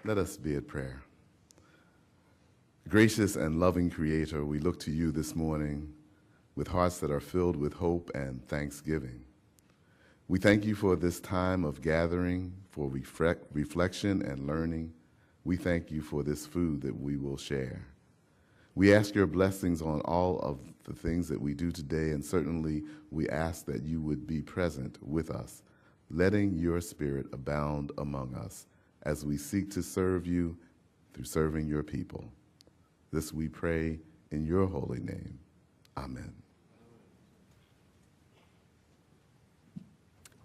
Let us be at prayer. Gracious and loving Creator, we look to you this morning with hearts that are filled with hope and thanksgiving. We thank you for this time of gathering, for reflection and learning. We thank you for this food that we will share. We ask your blessings on all of the things that we do today, and certainly we ask that you would be present with us, letting your spirit abound among us as we seek to serve you through serving your people. This we pray in your holy name. Amen.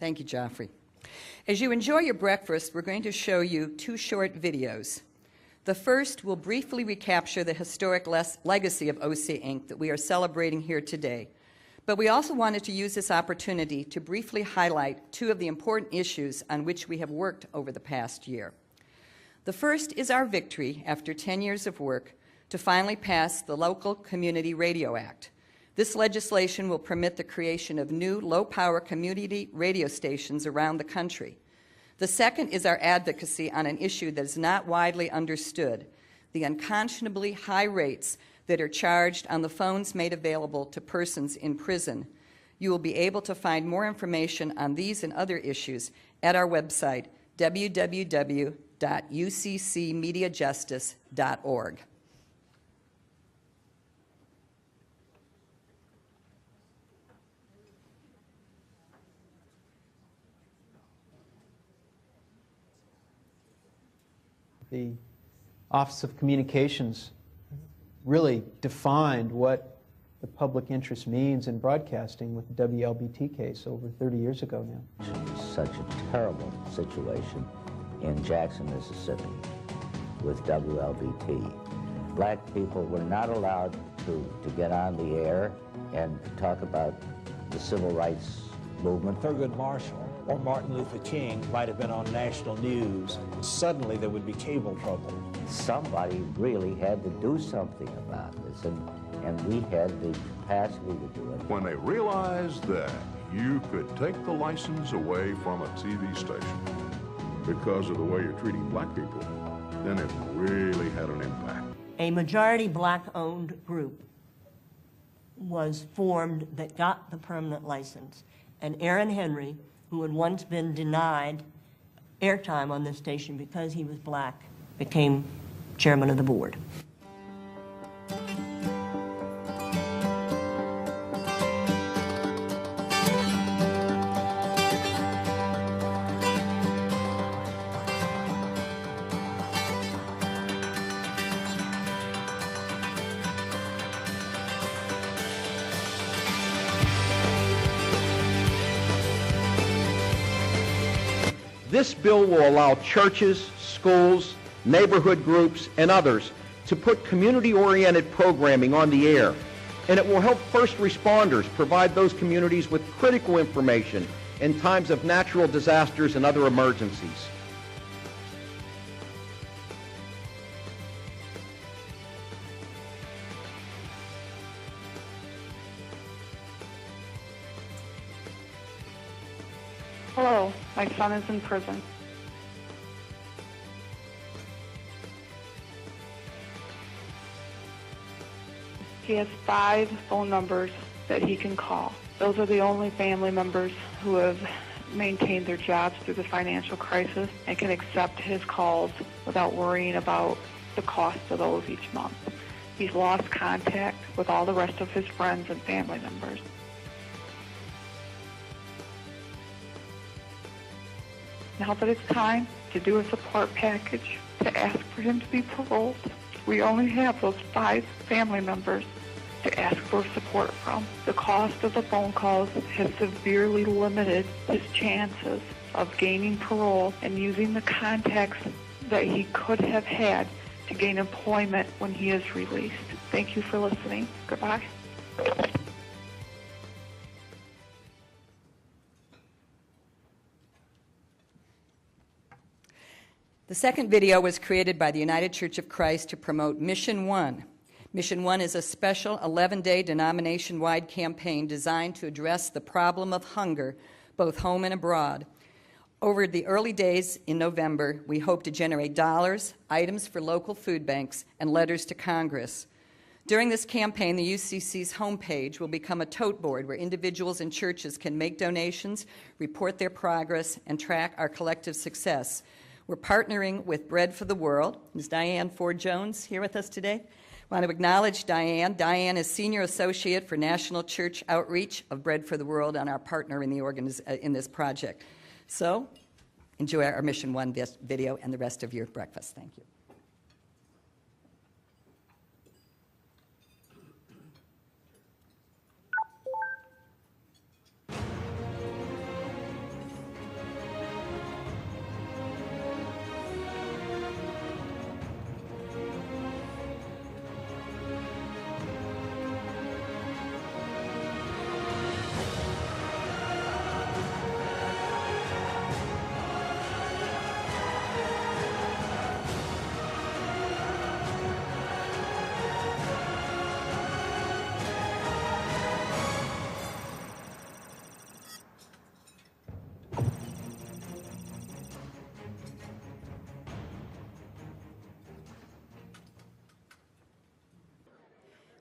Thank you, Joffrey. As you enjoy your breakfast, we're going to show you two short videos. The first will briefly recapture the historic legacy of OC Inc. that we are celebrating here today. But we also wanted to use this opportunity to briefly highlight two of the important issues on which we have worked over the past year. The first is our victory, after 10 years of work, to finally pass the Local Community Radio Act. This legislation will permit the creation of new low-power community radio stations around the country. The second is our advocacy on an issue that is not widely understood, the unconscionably high rates that are charged on the phones made available to persons in prison. You will be able to find more information on these and other issues at our website, www.uccmediajustice.org. The Office of Communications really defined what the public interest means in broadcasting with the WLBT case over 30 years ago now. Such a terrible situation in Jackson, Mississippi with WLBT. Black people were not allowed to get on the air and to talk about the civil rights movement. Thurgood Marshall or Martin Luther King might have been on national news. Suddenly there would be cable trouble. Somebody really had to do something about this, and we had the capacity to do it. When they realized that you could take the license away from a TV station because of the way you're treating black people, then it really had an impact. A majority black-owned group was formed that got the permanent license, and Aaron Henry, who had once been denied airtime on this station because he was black, became chairman of the board. This bill will allow churches, schools, neighborhood groups, and others to put community-oriented programming on the air, and it will help first responders provide those communities with critical information in times of natural disasters and other emergencies. Hello, my son is in prison. He has 5 phone numbers that he can call. Those are the only family members who have maintained their jobs through the financial crisis and can accept his calls without worrying about the cost of those each month. He's lost contact with all the rest of his friends and family members. Now that it's time to do a support package to ask for him to be paroled, we only have those 5 family members to ask for support from. The cost of the phone calls has severely limited his chances of gaining parole and using the contacts that he could have had to gain employment when he is released. Thank you for listening. Goodbye. The second video was created by the United Church of Christ to promote Mission One. Mission One is a special 11-day denomination-wide campaign designed to address the problem of hunger, both home and abroad. Over the early days in November, we hope to generate dollars, items for local food banks, and letters to Congress. During this campaign, the UCC's homepage will become a tote board where individuals and churches can make donations, report their progress, and track our collective success. We're partnering with Bread for the World. Is Diane Ford-Jones here with us today? I want to acknowledge Diane. Diane is Senior Associate for National Church Outreach of Bread for the World and our partner in, in this project. So, enjoy our Mission One video and the rest of your breakfast. Thank you.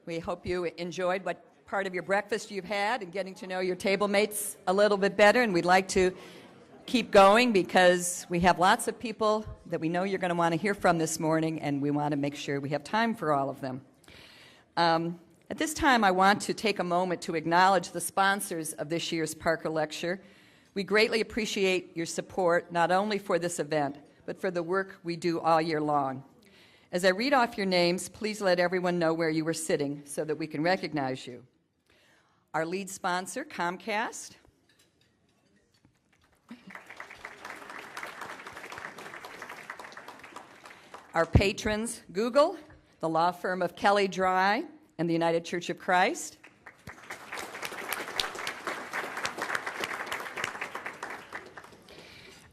We hope you enjoyed what part of your breakfast you've had and getting to know your table mates a little bit better, and we'd like to keep going because we have lots of people that we know you're going to want to hear from this morning, and we want to make sure we have time for all of them. At this time, I want to take a moment to acknowledge the sponsors of this year's Parker Lecture. We greatly appreciate your support, not only for this event, but for the work we do all year long. As I read off your names, please let everyone know where you were sitting so that we can recognize you. Our lead sponsor, Comcast. Our patrons, Google, the law firm of Kelly Dry, and the United Church of Christ.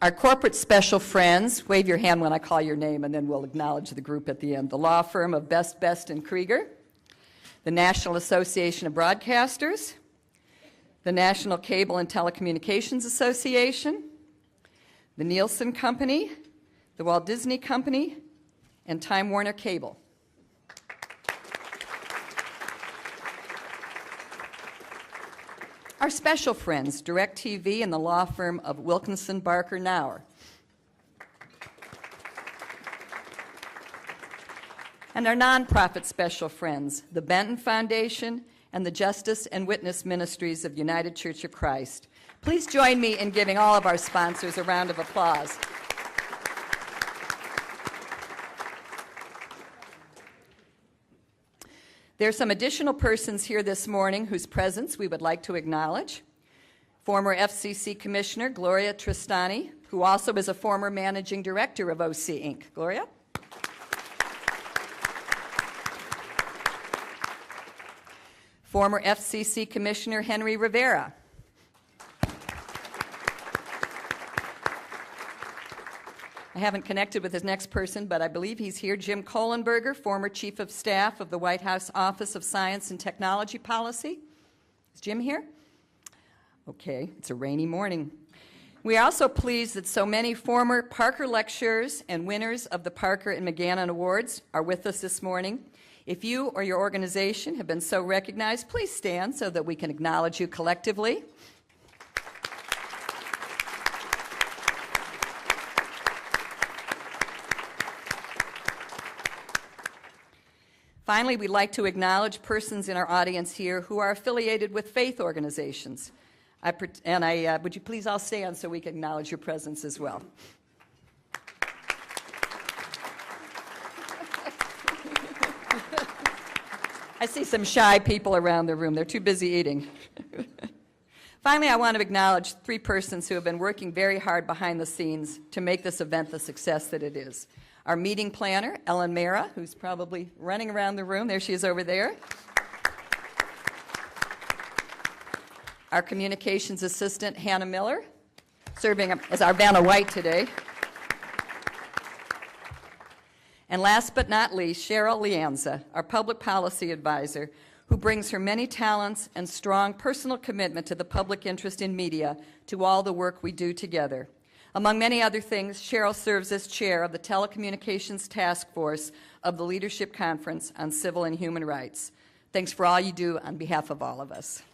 Our corporate special friends, wave your hand when I call your name, and then we'll acknowledge the group at the end. The law firm of Best, and Krieger, the National Association of Broadcasters, the National Cable and Telecommunications Association, the Nielsen Company, the Walt Disney Company, and Time Warner Cable. Our special friends, DirecTV and the law firm of Wilkinson, Barker, Nauer. And our nonprofit special friends, the Benton Foundation and the Justice and Witness Ministries of United Church of Christ. Please join me in giving all of our sponsors a round of applause. There are some additional persons here this morning whose presence we would like to acknowledge. Former FCC Commissioner Gloria Tristani, who also is a former Managing Director of OC Inc. Gloria. Former FCC Commissioner Henry Rivera. I haven't connected with his next person, but I believe he's here. Jim Kohlenberger, former Chief of Staff of the White House Office of Science and Technology Policy. Is Jim here? Okay, it's a rainy morning. We are also pleased that so many former Parker lecturers and winners of the Parker and Mcgannon Awards are with us this morning. If you or your organization have been so recognized, please stand so that we can acknowledge you collectively. Finally, we'd like to acknowledge persons in our audience here who are affiliated with faith organizations. Would you please all stand so we can acknowledge your presence as well? I see some shy people around the room. They're too busy eating. Finally, I want to acknowledge three persons who have been working very hard behind the scenes to make this event the success that it is. Our meeting planner, Ellen Mara, who's probably running around the room. There she is over there. Our communications assistant, Hannah Miller, serving as our Vanna White today. And last but not least, Cheryl Lianza, our public policy advisor, who brings her many talents and strong personal commitment to the public interest in media to all the work we do together. Among many other things, Cheryl serves as chair of the Telecommunications Task Force of the Leadership Conference on Civil and Human Rights. Thanks for all you do on behalf of all of us.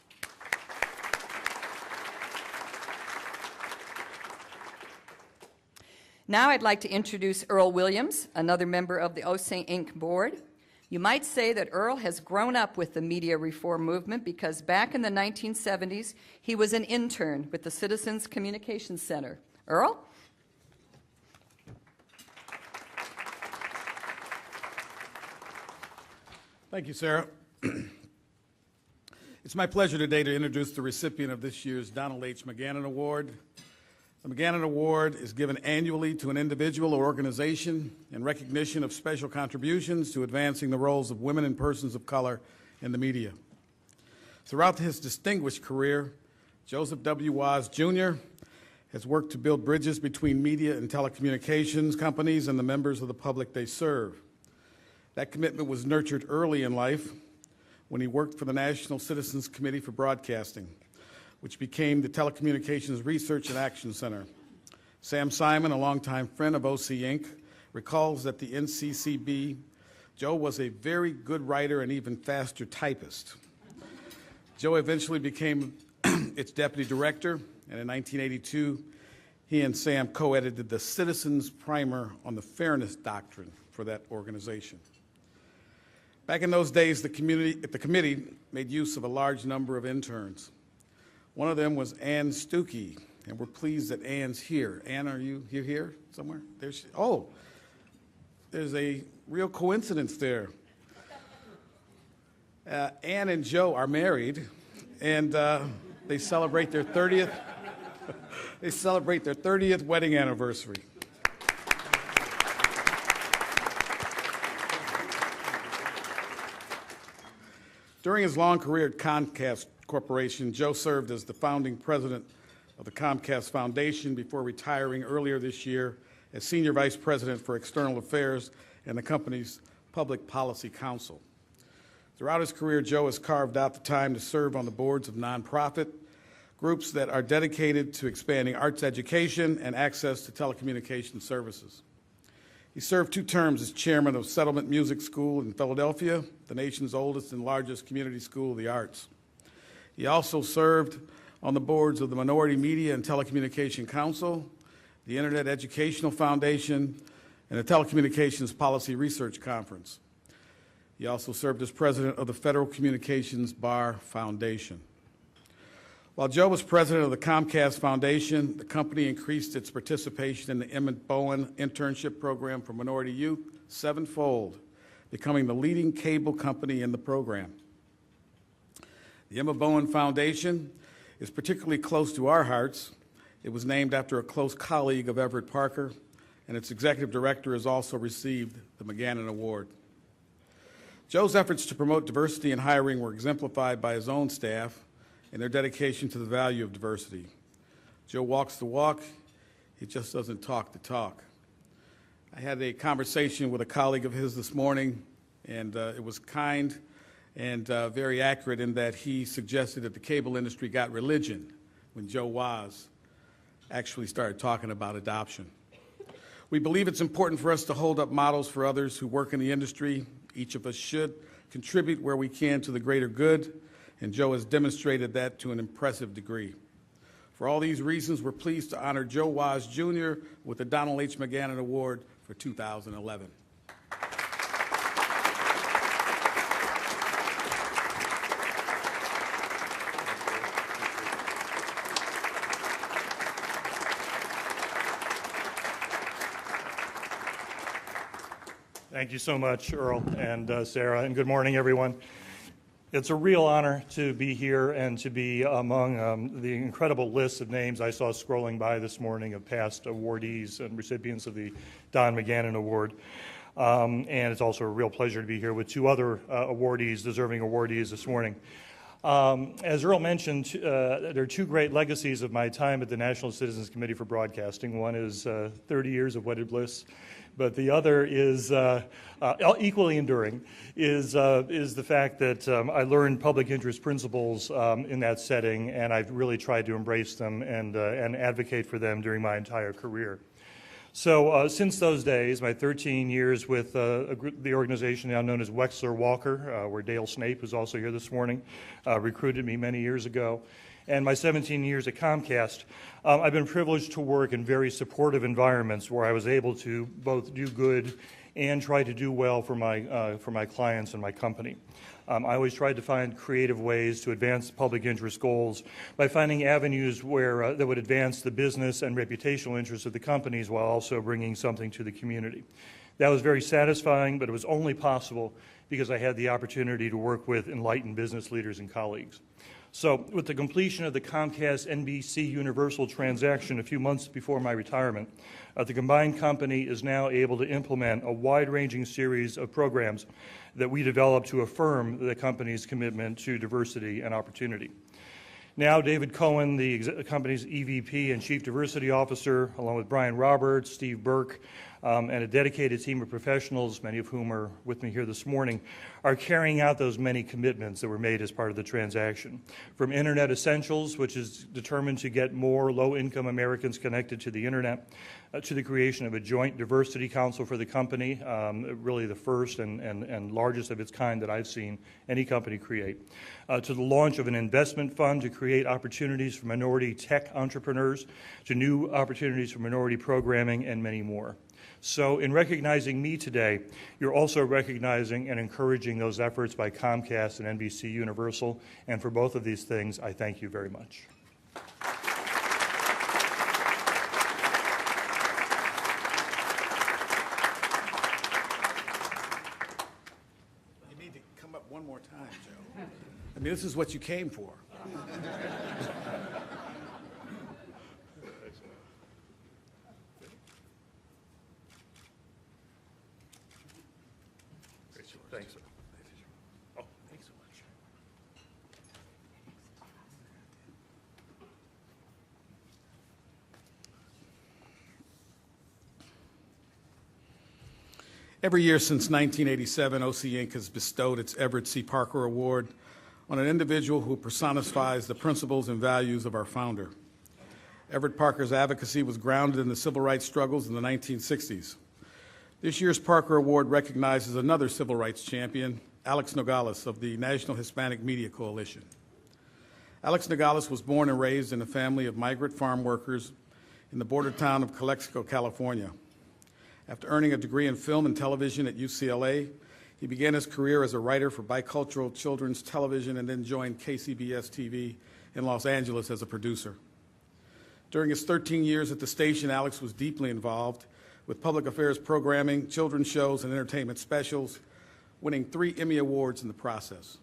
Now I'd like to introduce Earl Williams, another member of the OC Inc. board. You might say that Earl has grown up with the media reform movement because back in the 1970s, he was an intern with the Citizens Communications Center. Earl? Thank you, Sarah. It's my pleasure today to introduce the recipient of this year's Donald H. Mcgannon Award. The Mcgannon Award is given annually to an individual or organization in recognition of special contributions to advancing the roles of women and persons of color in the media. Throughout his distinguished career, Joseph W. Waz, Jr. has worked to build bridges between media and telecommunications companies and the members of the public they serve. That commitment was nurtured early in life when he worked for the National Citizens Committee for Broadcasting, which became the Telecommunications Research and Action Center. Sam Simon, a longtime friend of OC Inc., recalls that the NCCB, Joe was a very good writer and even faster typist. Joe eventually became its deputy director, and in 1982, he and Sam co-edited the Citizens Primer on the Fairness Doctrine for that organization. Back in those days, the committee made use of a large number of interns. One of them was Ann Stuckey, and we're pleased that Ann's here. Ann, are you here somewhere? There she, oh, there's a real coincidence there. Ann and Joe are married, and they celebrate their 30th. They celebrate their 30th wedding anniversary. During his long career at Comcast Corporation, Joe served as the founding president of the Comcast Foundation before retiring earlier this year as senior vice president for external affairs and the company's public policy council. Throughout his career, Joe has carved out the time to serve on the boards of nonprofit groups that are dedicated to expanding arts education and access to telecommunications services. He served 2 terms as chairman of Settlement Music School in Philadelphia, the nation's oldest and largest community school of the arts. He also served on the boards of the Minority Media and Telecommunication Council, the Internet Educational Foundation, and the Telecommunications Policy Research Conference. He also served as president of the Federal Communications Bar Foundation. While Joe was president of the Comcast Foundation, the company increased its participation in the Emmett Bowen internship program for minority youth 7-fold, becoming the leading cable company in the program. The Emma Bowen Foundation is particularly close to our hearts. It was named after a close colleague of Everett Parker, and its executive director has also received the Mcgannon Award. Joe's efforts to promote diversity in hiring were exemplified by his own staff and their dedication to the value of diversity. Joe walks the walk, he just doesn't talk the talk. I had a conversation with a colleague of his this morning, and it was kind and very accurate in that he suggested that the cable industry got religion when Joe Waz actually started talking about adoption. We believe it's important for us to hold up models for others who work in the industry. Each of us should contribute where we can to the greater good, and Joe has demonstrated that to an impressive degree. For all these reasons, we're pleased to honor Joe Waz, Jr. with the Donald H. Mcgannon Award for 2011. Thank you so much, Earl and Sarah, and good morning, everyone. It's a real honor to be here and to be among the incredible list of names I saw scrolling by this morning of past awardees and recipients of the Don Mcgannon Award. And it's also a real pleasure to be here with 2 other deserving awardees this morning. As Earl mentioned, there are 2 great legacies of my time at the National Citizens Committee for Broadcasting. One is 30 years of wedded bliss, But the other is equally enduring, is the fact that I learned public interest principles in that setting, and I've really tried to embrace them and advocate for them during my entire career. So since those days, my 13 years with the organization now known as Wexler Walker, where Dale Snape, who's also here this morning, recruited me many years ago, and my 17 years at Comcast, I've been privileged to work in very supportive environments where I was able to both do good and try to do well for my clients and my company. I always tried to find creative ways to advance public interest goals by finding avenues where that would advance the business and reputational interests of the companies while also bringing something to the community. That was very satisfying, but it was only possible because I had the opportunity to work with enlightened business leaders and colleagues. So with the completion of the Comcast-NBC Universal transaction a few months before my retirement, the combined company is now able to implement a wide-ranging series of programs that we developed to affirm the company's commitment to diversity and opportunity. Now, David Cohen, the company's EVP and Chief Diversity Officer, along with Brian Roberts, Steve Burke, and a dedicated team of professionals, many of whom are with me here this morning, are carrying out those many commitments that were made as part of the transaction. From Internet Essentials, which is determined to get more low-income Americans connected to the Internet, to the creation of a joint diversity council for the company, really the first and largest of its kind that I've seen any company create, to the launch of an investment fund to create opportunities for minority tech entrepreneurs, to new opportunities for minority programming, and many more. So in recognizing me today, you're also recognizing and encouraging those efforts by Comcast and NBC Universal, and for both of these things, I thank you very much. You need to come up one more time, Joe. I mean, this is what you came for. Thanks, sir. Oh, thanks so much. Every year since 1987, OC Inc. has bestowed its Everett C. Parker Award on an individual who personifies the principles and values of our founder. Everett Parker's advocacy was grounded in the civil rights struggles in the 1960s. This year's Parker Award recognizes another civil rights champion, Alex Nogales of the National Hispanic Media Coalition. Alex Nogales was born and raised in a family of migrant farm workers in the border town of Calexico, California. After earning a degree in film and television at UCLA, he began his career as a writer for bicultural children's television and then joined KCBS TV in Los Angeles as a producer. During his 13 years at the station, Alex was deeply involved with public affairs programming, children's shows, and entertainment specials, winning 3 Emmy Awards in the process.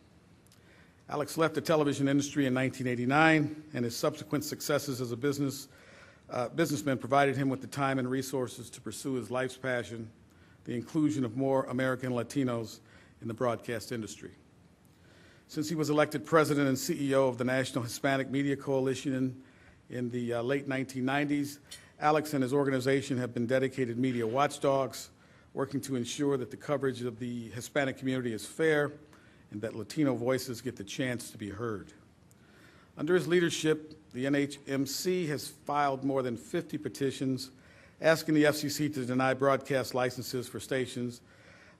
Alex left the television industry in 1989, and his subsequent successes as a businessman provided him with the time and resources to pursue his life's passion, the inclusion of more American Latinos in the broadcast industry. Since he was elected president and CEO of the National Hispanic Media Coalition in the late 1990s, Alex and his organization have been dedicated media watchdogs, working to ensure that the coverage of the Hispanic community is fair and that Latino voices get the chance to be heard. Under his leadership, the NHMC has filed more than 50 petitions asking the FCC to deny broadcast licenses for stations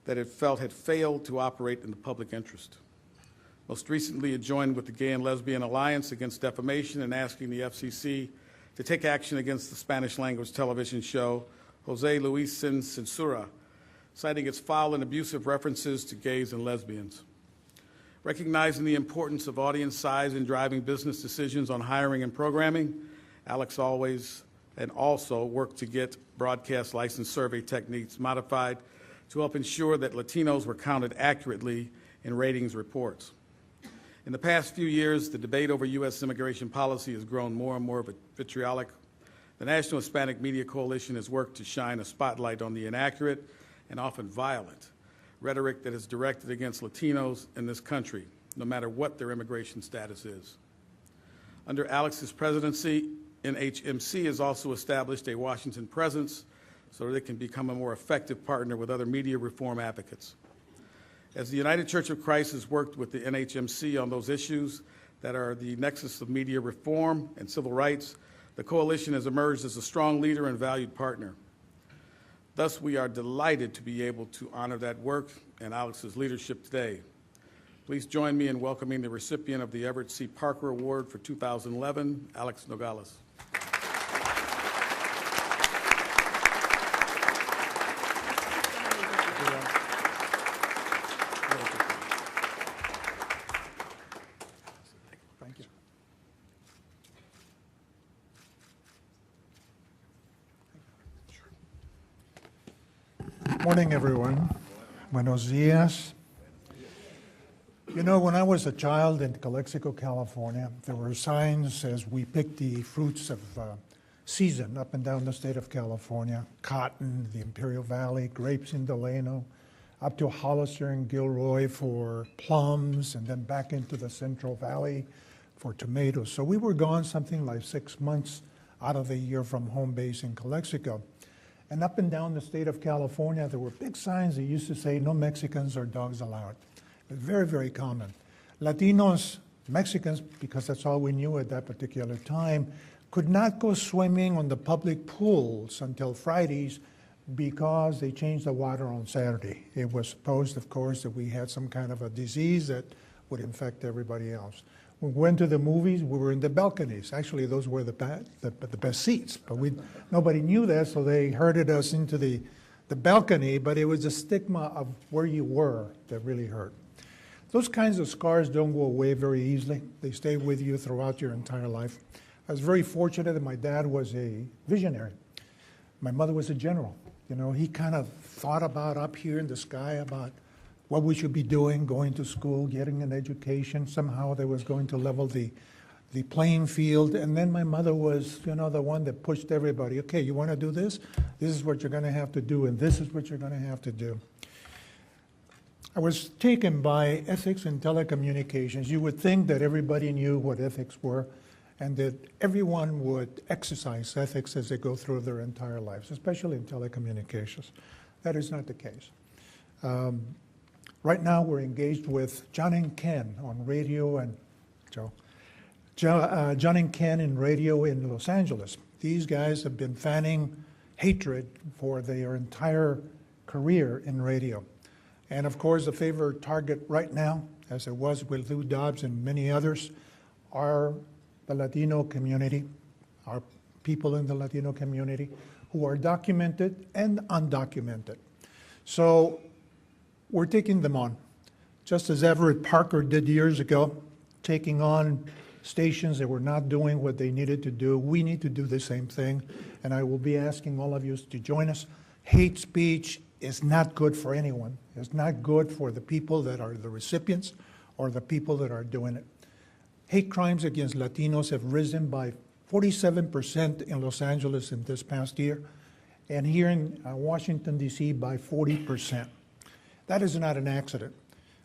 that it felt had failed to operate in the public interest. Most recently, it joined with the Gay and Lesbian Alliance Against Defamation in asking the FCC to take action against the Spanish-language television show José Luis Sin Censura, citing its foul and abusive references to gays and lesbians. Recognizing the importance of audience size in driving business decisions on hiring and programming, Alex always and also worked to get broadcast license survey techniques modified to help ensure that Latinos were counted accurately in ratings reports. In the past few years, the debate over U.S. immigration policy has grown more and more vitriolic. The National Hispanic Media Coalition has worked to shine a spotlight on the inaccurate and often violent rhetoric that is directed against Latinos in this country, no matter what their immigration status is. Under Alex's presidency, NHMC has also established a Washington presence so that it can become a more effective partner with other media reform advocates. As the United Church of Christ has worked with the NHMC on those issues that are the nexus of media reform and civil rights, the coalition has emerged as a strong leader and valued partner. Thus, we are delighted to be able to honor that work and Alex's leadership today. Please join me in welcoming the recipient of the Everett C. Parker Award for 2011, Alex Nogales. Thank you. Morning, everyone. Buenos dias. You know, when I was a child in Calexico, California, there were signs as we picked the fruits of season up and down the state of California: cotton, the Imperial Valley, grapes in Delano, up to Hollister and Gilroy for plums, and then back into the Central Valley for tomatoes. So we were gone something like 6 months out of the year from home base in Calexico. And up and down the state of California, there were big signs that used to say, "No Mexicans or dogs allowed." It was very, very common. Latinos, Mexicans, because that's all we knew at that particular time, could not go swimming on the public pools until Fridays because they changed the water on Saturday. It was supposed, of course, that we had some kind of a disease that would infect everybody else. When we went to the movies, we were in the balconies. Actually, those were the best seats, but nobody knew that, so they herded us into the balcony, but it was the stigma of where you were that really hurt. Those kinds of scars don't go away very easily. They stay with you throughout your entire life. I was very fortunate that my dad was a visionary. My mother was a general. You know, he kind of thought about up here in the sky about what we should be doing, going to school, getting an education. Somehow they was going to level the playing field. And then my mother was, you know, the one that pushed everybody. Okay, you want to do this? This is what you're going to have to do, and this is what you're going to have to do. I was taken by ethics in telecommunications. You would think that everybody knew what ethics were and that everyone would exercise ethics as they go through their entire lives, especially in telecommunications. That is not the case. Right now, we're engaged with John and Ken on radio and John and Ken in radio in Los Angeles. These guys have been fanning hatred for their entire career in radio. And of course, the favorite target right now, as it was with Lou Dobbs and many others, are the Latino community, our people in the Latino community who are documented and undocumented. So we're taking them on, just as Everett Parker did years ago, taking on stations that were not doing what they needed to do. We need to do the same thing, and I will be asking all of you to join us. Hate speech is not good for anyone. It's not good for the people that are the recipients or the people that are doing it. Hate crimes against Latinos have risen by 47% in Los Angeles in this past year, and here in Washington, D.C. by 40%. That is not an accident.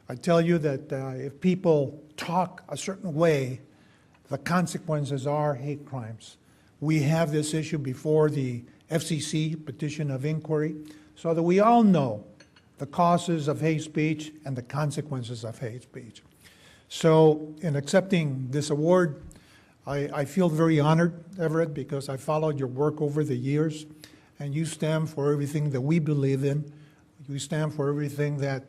I tell you that if people talk a certain way, the consequences are hate crimes. We have this issue before the FCC petition of inquiry so that we all know the causes of hate speech and the consequences of hate speech. So in accepting this award, I feel very honored, Everett, because I followed your work over the years, and you stand for everything that we believe in. You stand for everything that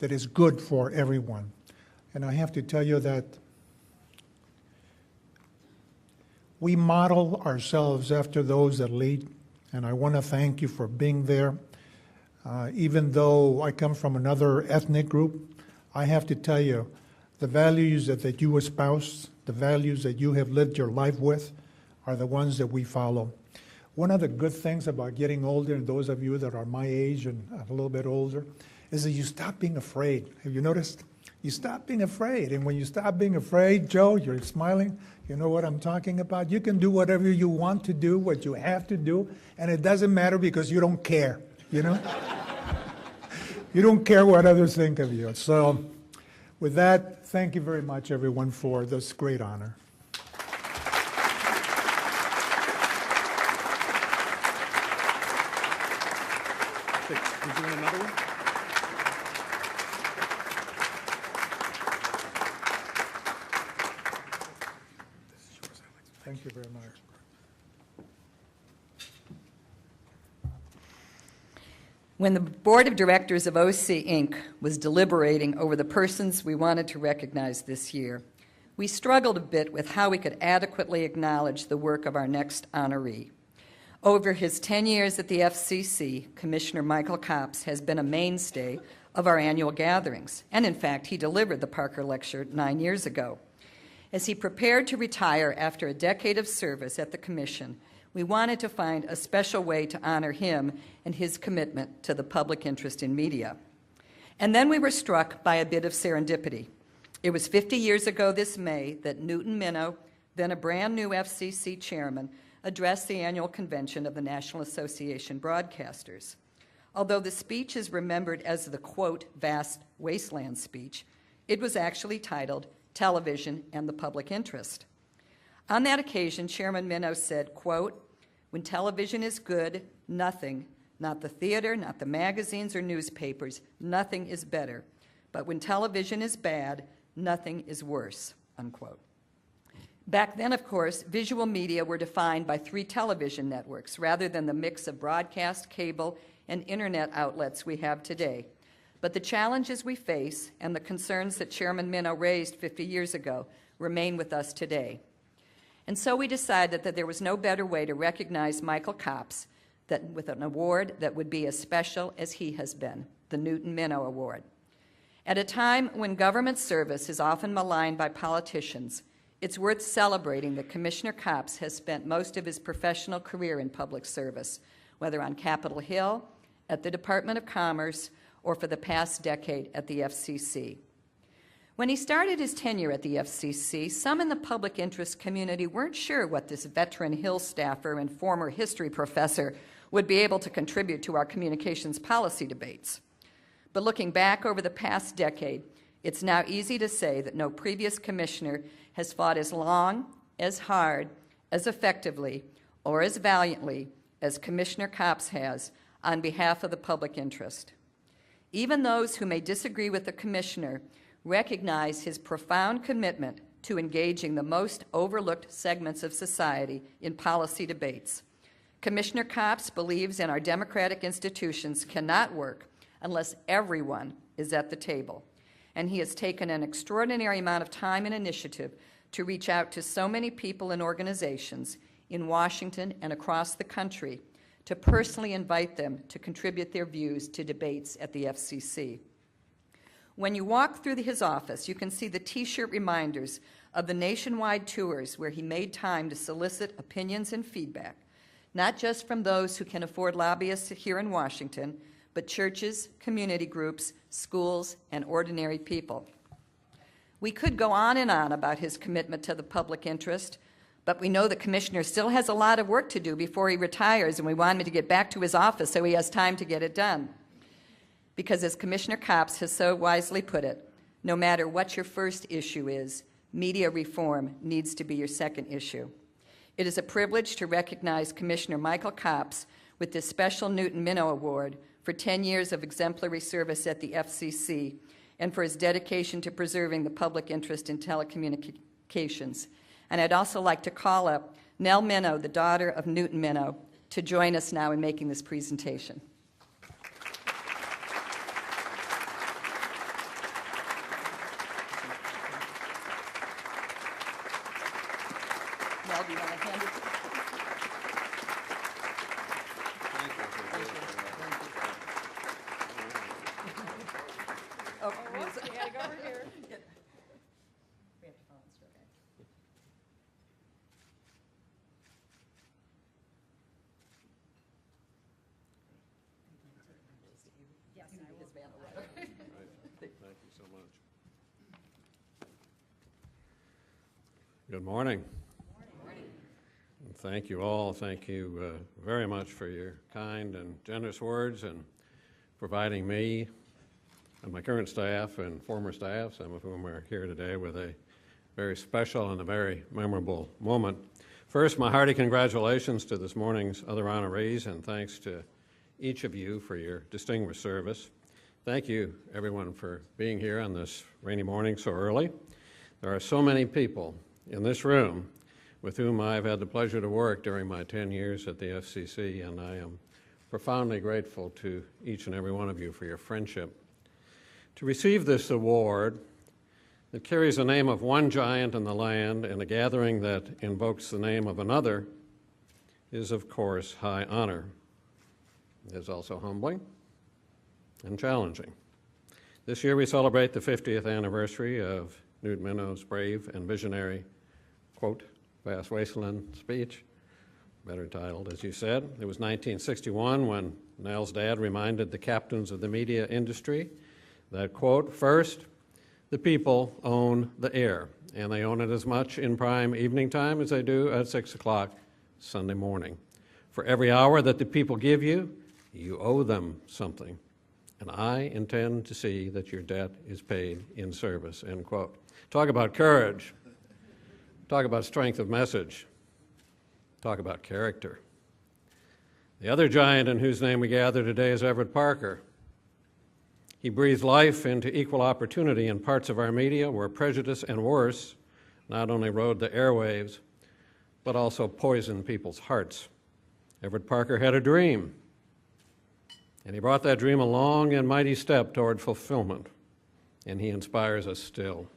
is good for everyone. And I have to tell you that we model ourselves after those that lead, and I want to thank you for being there. Even though I come from another ethnic group, I have to tell you, the values that you espouse, the values that you have lived your life with, are the ones that we follow. One of the good things about getting older, and those of you that are my age and a little bit older, is that you stop being afraid. Have you noticed? You stop being afraid. And when you stop being afraid, Joe, you're smiling. You know what I'm talking about? You can do whatever you want to do, what you have to do, and it doesn't matter because you don't care, you know? You don't care what others think of you. So with that, thank you very much, everyone, for this great honor. Did you want another one? Thank you very much. When the board of directors of OC Inc. was deliberating over the persons we wanted to recognize this year, we struggled a bit with how we could adequately acknowledge the work of our next honoree. Over his 10 years at the FCC, Commissioner Michael Copps has been a mainstay of our annual gatherings, and in fact, he delivered the Parker Lecture 9 years ago. As he prepared to retire after a decade of service at the Commission, we wanted to find a special way to honor him and his commitment to the public interest in media. And then we were struck by a bit of serendipity. It was 50 years ago this May that Newton Minow, then a brand new FCC chairman, addressed the annual convention of the National Association Broadcasters. Although the speech is remembered as the, quote, vast wasteland speech, it was actually titled Television and the Public Interest. On that occasion, Chairman Minow said, quote, when television is good, nothing, not the theater, not the magazines or newspapers, nothing is better. But when television is bad, nothing is worse, unquote. Back then, of course, visual media were defined by 3 television networks rather than the mix of broadcast, cable, and internet outlets we have today. But the challenges we face and the concerns that Chairman Minow raised 50 years ago remain with us today. And so we decided that there was no better way to recognize Michael Copps than with an award that would be as special as he has been, the Newton Minow Award. At a time when government service is often maligned by politicians, it's worth celebrating that Commissioner Copps has spent most of his professional career in public service, whether on Capitol Hill, at the Department of Commerce, or for the past decade at the FCC. When he started his tenure at the FCC, some in the public interest community weren't sure what this veteran Hill staffer and former history professor would be able to contribute to our communications policy debates. But looking back over the past decade, it's now easy to say that no previous commissioner has fought as long, as hard, as effectively, or as valiantly as Commissioner Copps has on behalf of the public interest. Even those who may disagree with the commissioner recognize his profound commitment to engaging the most overlooked segments of society in policy debates. Commissioner Copps believes in our democratic institutions cannot work unless everyone is at the table, and he has taken an extraordinary amount of time and initiative to reach out to so many people and organizations in Washington and across the country to personally invite them to contribute their views to debates at the FCC. When you walk through his office, you can see the T-shirt reminders of the nationwide tours where he made time to solicit opinions and feedback, not just from those who can afford lobbyists here in Washington, but churches, community groups, schools, and ordinary people. We could go on and on about his commitment to the public interest, but we know the commissioner still has a lot of work to do before he retires, and we want him to get back to his office so he has time to get it done. Because as Commissioner Copps has so wisely put it, no matter what your first issue is, media reform needs to be your second issue. It is a privilege to recognize Commissioner Michael Copps with this special Newton Minow Award for 10 years of exemplary service at the FCC and for his dedication to preserving the public interest in telecommunications. And I'd also like to call up Nell Minow, the daughter of Newton Minow, to join us now in making this presentation. Nell, do you want to hand it? Oh, music. You gotta go over here. We have to follow instructions. Yes, I will. Thank you so much. Good morning. And thank you all. Thank you very much for your kind and generous words and providing me and my current staff and former staff, some of whom are here today, with a very special and a very memorable moment. First, my hearty congratulations to this morning's other honorees, and thanks to each of you for your distinguished service. Thank you, everyone, for being here on this rainy morning so early. There are so many people in this room with whom I've had the pleasure to work during my 10 years at the FCC, and I am profoundly grateful to each and every one of you for your friendship. To receive this award that carries the name of one giant in the land and a gathering that invokes the name of another is, of course, high honor. It is also humbling and challenging. This year we celebrate the 50th anniversary of Newt Minnow's brave and visionary, quote, vast wasteland speech, better titled, as you said. It was 1961 when Nell's dad reminded the captains of the media industry that, quote, first, the people own the air, and they own it as much in prime evening time as they do at 6 o'clock Sunday morning. For every hour that the people give you, you owe them something, and I intend to see that your debt is paid in service, end quote. Talk about courage. Talk about strength of message. Talk about character. The other giant in whose name we gather today is Everett Parker. He breathed life into equal opportunity in parts of our media where prejudice and worse not only rode the airwaves, but also poisoned people's hearts. Everett Parker had a dream, and he brought that dream a long and mighty step toward fulfillment, and he inspires us still.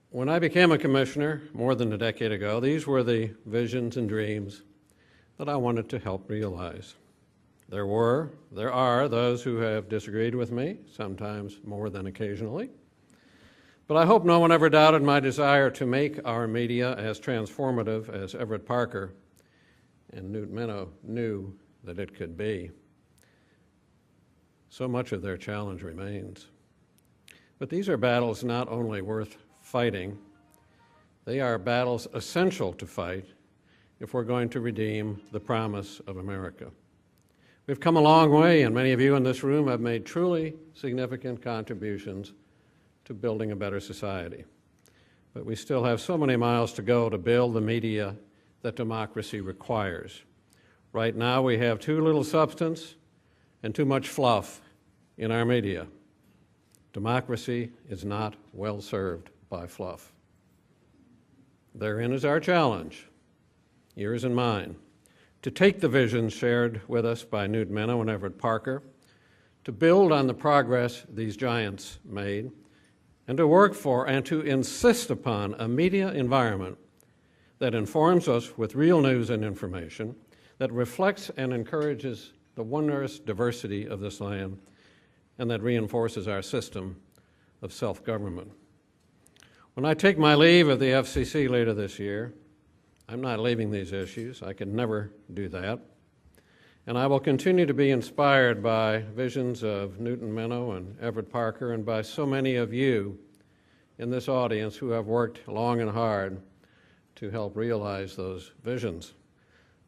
When I became a commissioner more than a decade ago, these were the visions and dreams that I wanted to help realize. There are those who have disagreed with me, sometimes more than occasionally, but I hope no one ever doubted my desire to make our media as transformative as Everett Parker and Newt Minnow knew that it could be. So much of their challenge remains. But these are battles not only worth fighting, they are battles essential to fight if we're going to redeem the promise of America. We've come a long way, and many of you in this room have made truly significant contributions to building a better society. But we still have so many miles to go to build the media that democracy requires. Right now, we have too little substance and too much fluff in our media. Democracy is not well served by fluff. Therein is our challenge, yours and mine, to take the visions shared with us by Newt Minnow and Everett Parker, to build on the progress these giants made, and to work for and to insist upon a media environment that informs us with real news and information, that reflects and encourages the wondrous diversity of this land, and that reinforces our system of self-government. When I take my leave of the FCC later this year, I'm not leaving these issues. I could never do that. And I will continue to be inspired by visions of Newt Minnow and Everett Parker and by so many of you in this audience who have worked long and hard to help realize those visions.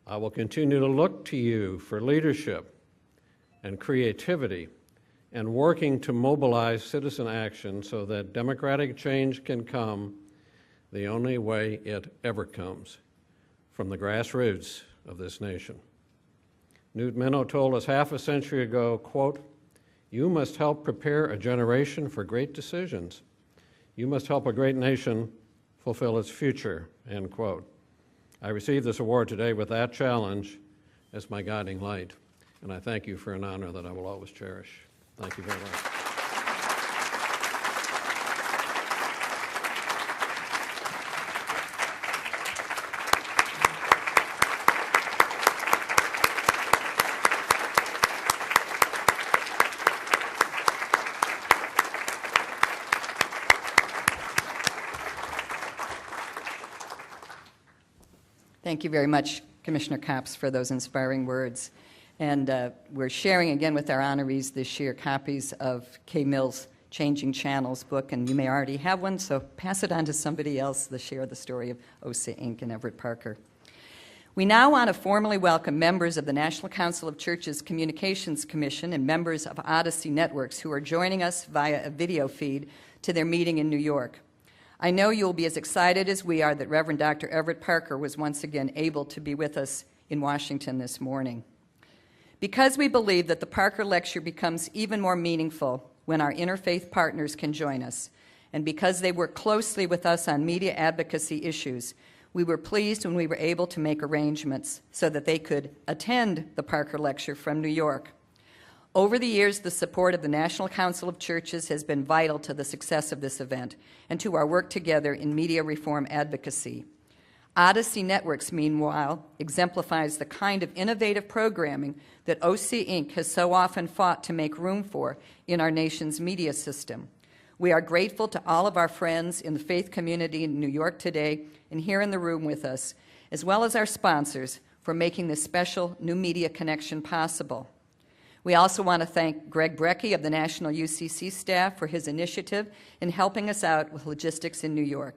I will continue to look to you for leadership and creativity and working to mobilize citizen action so that democratic change can come the only way it ever comes, from the grassroots of this nation. Newt Minnow told us half a century ago, quote, "You must help prepare a generation for great decisions. You must help a great nation fulfill its future," end quote. I received this award today with that challenge as my guiding light, and I thank you for an honor that I will always cherish. Thank you very much. Thank you very much, Commissioner Copps, for those inspiring words. And we're sharing again with our honorees this year copies of Kay Mills' Changing Channels book, and you may already have one, so pass it on to somebody else to share the story of OSA Inc. and Everett Parker. We now want to formally welcome members of the National Council of Churches Communications Commission and members of Odyssey Networks who are joining us via a video feed to their meeting in New York. I know you'll be as excited as we are that Reverend Dr. Everett Parker was once again able to be with us in Washington this morning. Because we believe that the Parker Lecture becomes even more meaningful when our interfaith partners can join us, and because they work closely with us on media advocacy issues, we were pleased when we were able to make arrangements so that they could attend the Parker Lecture from New York. Over the years, the support of the National Council of Churches has been vital to the success of this event and to our work together in media reform advocacy. Odyssey Networks, meanwhile, exemplifies the kind of innovative programming that OC Inc. has so often fought to make room for in our nation's media system. We are grateful to all of our friends in the faith community in New York today and here in the room with us, as well as our sponsors, for making this special new media connection possible. We also want to thank Greg Brecky of the National UCC staff for his initiative in helping us out with logistics in New York.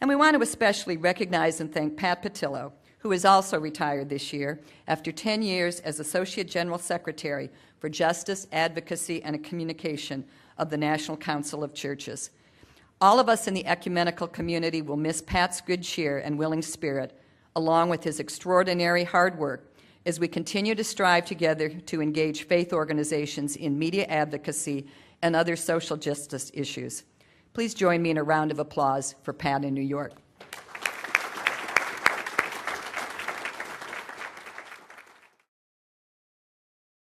And we want to especially recognize and thank Pat Patillo, who is also retired this year after 10 years as Associate General Secretary for Justice, Advocacy, and Communication of the National Council of Churches. All of us in the ecumenical community will miss Pat's good cheer and willing spirit, along with his extraordinary hard work, as we continue to strive together to engage faith organizations in media advocacy and other social justice issues. Please join me in a round of applause for Pat in New York.